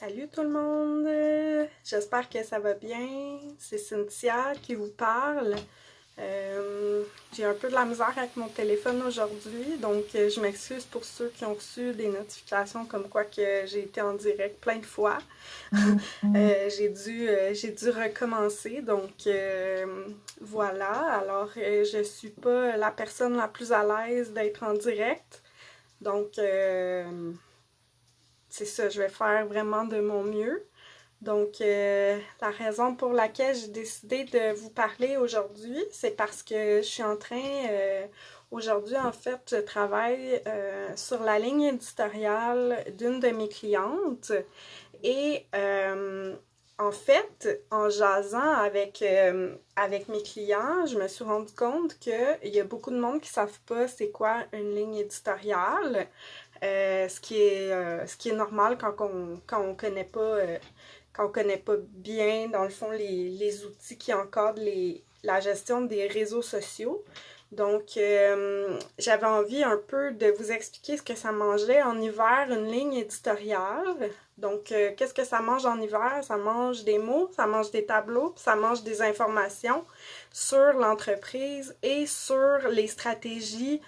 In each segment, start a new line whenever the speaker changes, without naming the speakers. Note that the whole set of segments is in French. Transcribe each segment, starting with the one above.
Salut tout le monde! J'espère que ça va bien. C'est Cynthia qui vous parle. J'ai un peu de la misère avec mon téléphone aujourd'hui, donc je m'excuse pour ceux qui ont reçu des notifications comme quoi que j'ai été en direct plein de fois. J'ai dû recommencer, donc voilà. Alors, je suis pas la personne la plus à l'aise d'être en direct, donc c'est ça, je vais faire vraiment de mon mieux. Donc, la raison pour laquelle j'ai décidé de vous parler aujourd'hui, c'est parce que je suis en train, aujourd'hui en fait, je travaille sur la ligne éditoriale d'une de mes clientes et en fait, en jasant avec mes clients, je me suis rendu compte qu'il y a beaucoup de monde qui ne savent pas c'est quoi une ligne éditoriale. Ce qui est normal quand on connaît pas, quand on connaît pas bien, dans le fond, les outils qui encadrent la gestion des réseaux sociaux. Donc, j'avais envie un peu de vous expliquer ce que ça mangeait en hiver, une ligne éditoriale. Donc, qu'est-ce que ça mange en hiver? Ça mange des mots, ça mange des tableaux, puis ça mange des informations sur l'entreprise et sur les stratégies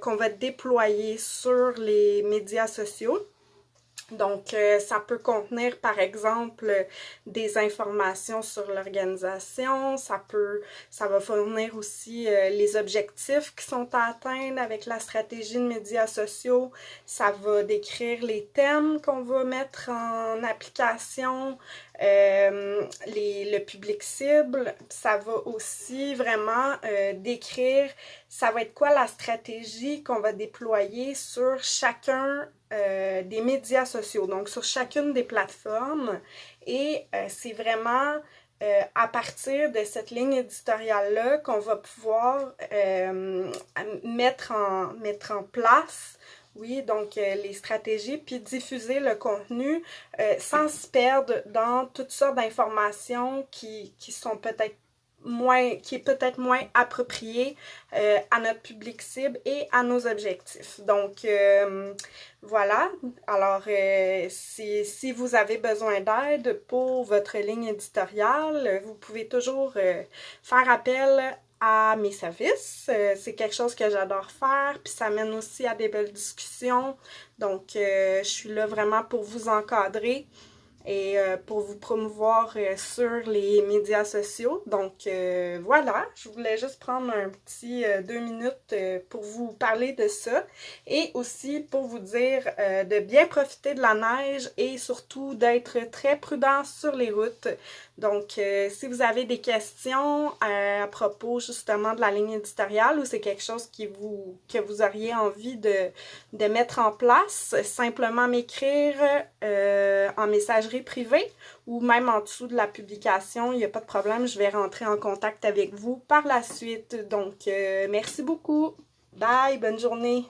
qu'on va déployer sur les médias sociaux. Donc, ça peut contenir, par exemple, des informations sur l'organisation, ça va fournir aussi les objectifs qui sont à atteindre avec la stratégie de médias sociaux, ça va décrire les thèmes qu'on va mettre en application, le public cible, ça va aussi vraiment décrire ça va être quoi la stratégie qu'on va déployer sur chacun des médias sociaux, donc sur chacune des plateformes. Et c'est vraiment à partir de cette ligne éditoriale-là qu'on va pouvoir mettre en place, oui, donc les stratégies, puis diffuser le contenu sans se perdre dans toutes sortes d'informations qui sont peut-être qui est peut-être moins approprié à notre public cible et à nos objectifs. Donc, voilà. Alors, si vous avez besoin d'aide pour votre ligne éditoriale, vous pouvez toujours faire appel à mes services. C'est quelque chose que j'adore faire, puis ça mène aussi à des belles discussions. Donc, je suis là vraiment pour vous encadrer et pour vous promouvoir sur les médias sociaux. Donc voilà, je voulais juste prendre un petit 2 minutes pour vous parler de ça et aussi pour vous dire de bien profiter de la neige et surtout d'être très prudent sur les routes. Donc si vous avez des questions à propos justement de la ligne éditoriale ou c'est quelque chose que vous auriez envie de mettre en place, simplement m'écrire en messagerie privée ou même en dessous de la publication, il n'y a pas de problème, je vais rentrer en contact avec vous par la suite. Donc, merci beaucoup. Bye, bonne journée.